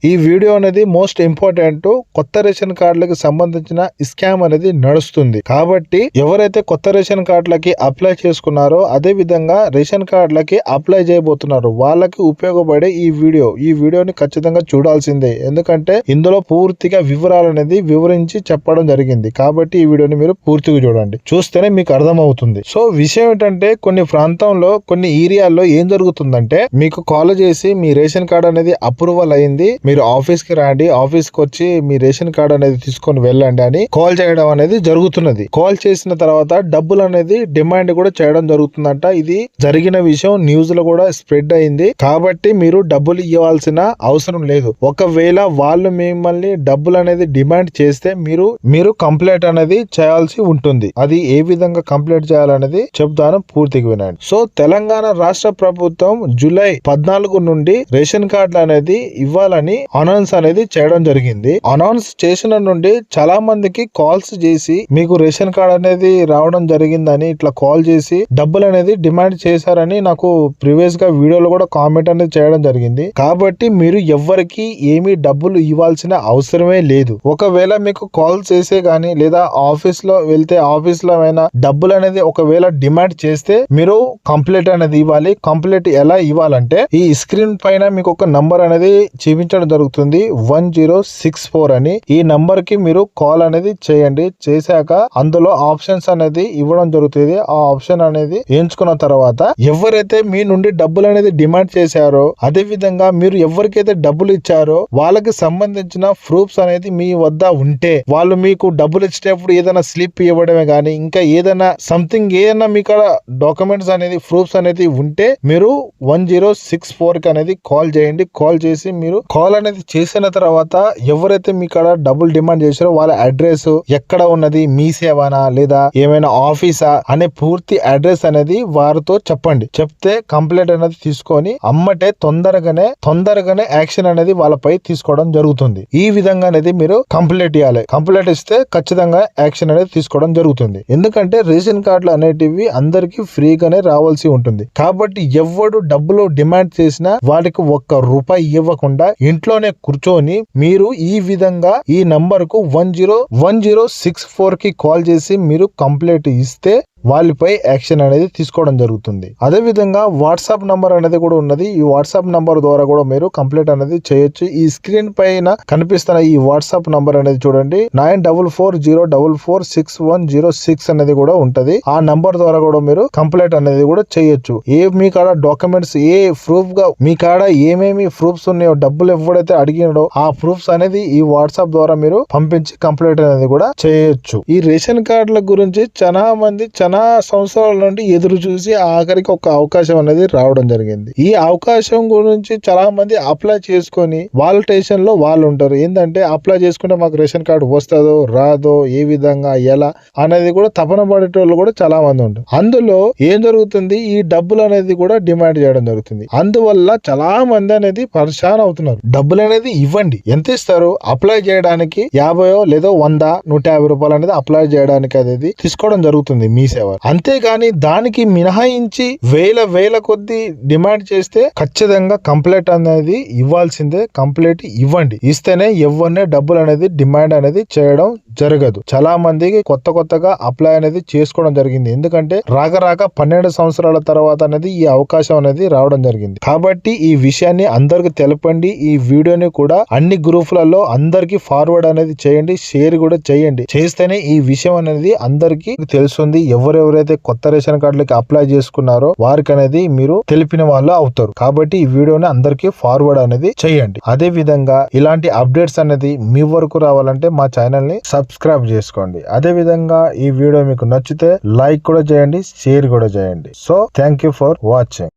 ఈ వీడియో అనేది most important. కొత్త రేషన్ కార్డులకు సంబంధించిన స్కామ్ అనేది నడుస్తుంది కాబట్టి ఎవరైతే కొత్త రేషన్ కార్డులకి అప్లై చేసుకున్నారో అదే విధంగా రేషన్ కార్డులకి అప్లై చేయబోతున్నారు వాళ్ళకి ఉపయోగపడే ఈ వీడియోని ఖచ్చితంగా చూడాల్సిందే. ఎందుకంటే ఇందులో పూర్తిగా వివరాలు అనేది వివరించి చెప్పడం జరిగింది కాబట్టి ఈ వీడియోని మీరు పూర్తిగా చూడండి. చూస్తేనే మీకు అర్థమవుతుంది. సో విషయం ఏంటంటే కొన్ని ప్రాంతంలో కొన్ని ఏరియాల్లో ఏం జరుగుతుందంటే మీకు కాల్ చేసి మీ రేషన్ కార్డు అనేది అప్రూవల్ అయింది, మీరు ఆఫీస్ కి రండి, ఆఫీస్ కి వచ్చి మీ రేషన్ కార్డు అనేది తీసుకొని వెళ్ళండి అని కాల్ చేయడం అనేది జరుగుతున్నది. కాల్ చేసిన తర్వాత డబ్బులు అనేది డిమాండ్ కూడా చేయడం జరుగుతుందంట. ఇది జరిగిన విషయం న్యూస్ లో కూడా స్ప్రెడ్ అయింది కాబట్టి మీరు డబ్బులు ఇవ్వాల్సిన అవసరం లేదు. ఒకవేళ వాళ్ళు మిమ్మల్ని డబ్బులు అనేది డిమాండ్ చేస్తే మీరు కంప్లైంట్ అనేది చేయాల్సి ఉంటుంది. అది ఏ విధంగా కంప్లైంట్ చేయాలనేది చెప్తాను, పూర్తిగా వినండి. సో తెలంగాణ రాష్ట్ర ప్రభుత్వం జూలై 14 నుండి రేషన్ కార్డులు అనేది ఇవ్వాలని అనౌన్స్ అనేది చేయడం జరిగింది. అనౌన్స్ చేసిన నుండి చాలా మందికి కాల్స్ చేసి మీకు రేషన్ కార్డ్ అనేది రావడం జరిగిందని ఇట్లా కాల్ చేసి డబ్బులు అనేది డిమాండ్ చేశారని నాకు ప్రీవియస్ గా వీడియోలో కూడా కామెంట్ అనేది చేయడం జరిగింది. కాబట్టి మీరు ఎవ్వరికి ఏమీ డబ్బులు ఇవ్వాల్సిన అవసరమే లేదు. ఒకవేళ మీకు కాల్ చేసే గానీ లేదా ఆఫీస్ లో వెళ్తే ఆఫీస్ లో అయినా డబ్బులు అనేది ఒకవేళ డిమాండ్ చేస్తే మీరు కంప్లైంట్ అనేది ఇవ్వాలి. కంప్లైంట్ ఎలా ఇవ్వాలంటే ఈ స్క్రీన్ పైన మీకు ఒక నంబర్ అనేది చూపించడం జరుగుతుంది 1064 అని. ఈ నంబర్ కి మీరు కాల్ అనేది చేయండి. చేశాక అందులో ఆప్షన్స్ అనేది ఇవ్వడం జరుగుతుంది. ఆ ఆప్షన్ అనేది ఎంచుకున్న తర్వాత ఎవరైతే మీ నుండి డబ్బులు అనేది డిమాండ్ చేశారో అదే విధంగా మీరు ఎవరికైతే డబ్బులు ఇచ్చారో వాళ్ళకి సంబంధించిన ప్రూఫ్స్ అనేది మీ వద్ద ఉంటే వాళ్ళు మీకు డబ్బులు ఇచ్చేటప్పుడు ఏదైనా స్లిప్ ఇవ్వడమే గానీ ఇంకా ఏదైనా సంథింగ్ ఏదైనా మీకు డాక్యుమెంట్స్ అనేది ప్రూఫ్స్ అనేది ఉంటే మీరు 1064 కి అనేది కాల్ చేయండి. కాల్ చేసి మీరు కాల్ అనేది చేసిన తర్వాత ఎవరైతే మీ కాడ డబ్బులు డిమాండ్ చేశారో వాళ్ళ అడ్రస్ ఎక్కడ ఉన్నది, మీ సేవనా లేదా ఏమైనా ఆఫీసా అనే పూర్తి అడ్రస్ అనేది వారితో చెప్పండి. చెప్తే కంప్లైంట్ అనేది తీసుకొని అమ్మటే తొందరగానే యాక్షన్ అనేది వాళ్ళపై తీసుకోవడం జరుగుతుంది. ఈ విధంగా అనేది మీరు కంప్లైంట్ ఇవ్వాలి. కంప్లైంట్ ఇస్తే ఖచ్చితంగా యాక్షన్ అనేది తీసుకోవడం జరుగుతుంది. ఎందుకంటే రేషన్ కార్డులు అనేటివి అందరికి ఫ్రీగానే రావాల్సి ఉంటుంది కాబట్టి ఎవడు డబ్బులు డిమాండ్ చేసినా వాడికి ఒక్క రూపాయి ఇవ్వకుండా ఇంట్లోనే కూర్చొని మీరు ఈ విధంగా ఈ నంబర్ కు 1064 కి కాల్ చేసి మీరు కంప్లైంట్ ఇస్తే వాళ్ళపై యాక్షన్ అనేది తీసుకోవడం జరుగుతుంది. అదే విధంగా వాట్సాప్ నంబర్ అనేది కూడా ఉన్నది. ఈ వాట్సాప్ నంబర్ ద్వారా కూడా మీరు కంప్లైంట్ అనేది చేయొచ్చు. ఈ స్క్రీన్ పైన కనిపిస్తున్న ఈ వాట్సాప్ నంబర్ అనేది చూడండి 9440446106 అనేది కూడా ఉంటది. ఆ నంబర్ ద్వారా కూడా మీరు కంప్లైంట్ అనేది కూడా చేయొచ్చు. మీ కాడ డాక్యుమెంట్స్ ఏ ప్రూఫ్ గా మీ కాడ ఏమేమి ప్రూఫ్స్ ఉన్నాయో డబ్బులు ఎవడైతే అడిగినాడో ఆ ప్రూఫ్స్ అనేది ఈ వాట్సాప్ ద్వారా మీరు పంపించి కంప్లైంట్ అనేది కూడా చేయొచ్చు. ఈ రేషన్ కార్డుల గురించి చాలా సంవత్సరాల నుండి ఎదురు చూసి ఆఖరికి ఒక అవకాశం అనేది రావడం జరిగింది. ఈ అవకాశం గురించి చాలా మంది అప్లై చేసుకొని వాళ్ళ టెన్షన్ లో వాళ్ళు ఉంటారు. ఏంటంటే అప్లై చేసుకుంటే మాకు రేషన్ కార్డు వస్తుందో రాదో ఏ విధంగా ఎలా అనేది కూడా తపన పడేటోళ్ళు కూడా చాలా మంది ఉంటారు. అందులో ఏం జరుగుతుంది, ఈ డబ్బులు అనేది కూడా డిమాండ్ చేయడం జరుగుతుంది. అందువల్ల చాలా మంది అనేది పరిశాన్ అవుతున్నారు. డబ్బులు అనేది ఇవ్వండి. ఎంత ఇస్తారు? అప్లై చేయడానికి 50 లేదా 100 150 రూపాయలు అనేది అప్లై చేయడానికి అనేది తీసుకోవడం జరుగుతుంది మీ సేవ. అంతేగాని దానికి మినహాయించి వేల కొద్ది డిమాండ్ చేస్తే ఖచ్చితంగా కంప్లైంట్ అనేది ఇవ్వాల్సిందే. కంప్లైంట్ ఇవ్వండి. ఇస్తేనే ఎవరినే డబ్బులు అనేది డిమాండ్ అనేది చేయడం జరగదు. చాలా మందికి కొత్తగా అప్లై అనేది చేసుకోవడం జరిగింది. ఎందుకంటే రాక 12 సంవత్సరాల తర్వాత అనేది ఈ అవకాశం అనేది రావడం జరిగింది. కాబట్టి ఈ విషయాన్ని అందరికి తెలపండి. ఈ వీడియోని కూడా అన్ని గ్రూపులలో అందరికి ఫార్వర్డ్ అనేది చేయండి, షేర్ కూడా చేయండి. చేస్తేనే ఈ విషయం అనేది అందరికి తెలుస్తుంది. ఎవరెవరైతే కొత్త రేషన్ కార్డులకి అప్లై చేసుకున్నారో వారికి అనేది మీరు తెలిపిన వాళ్ళు అవుతారు. కాబట్టి ఈ వీడియోని అందరికి ఫార్వర్డ్ అనేది చేయండి. అదే విధంగా ఇలాంటి అప్డేట్స్ అనేది మీ వరకు రావాలంటే మా ఛానల్ ని సబ్స్క్రైబ్ చేసుకోండి. అదే విధంగా ఈ వీడియో మీకు నచ్చితే లైక్ కూడా చేయండి, షేర్ కూడా చేయండి. So thank you for watching.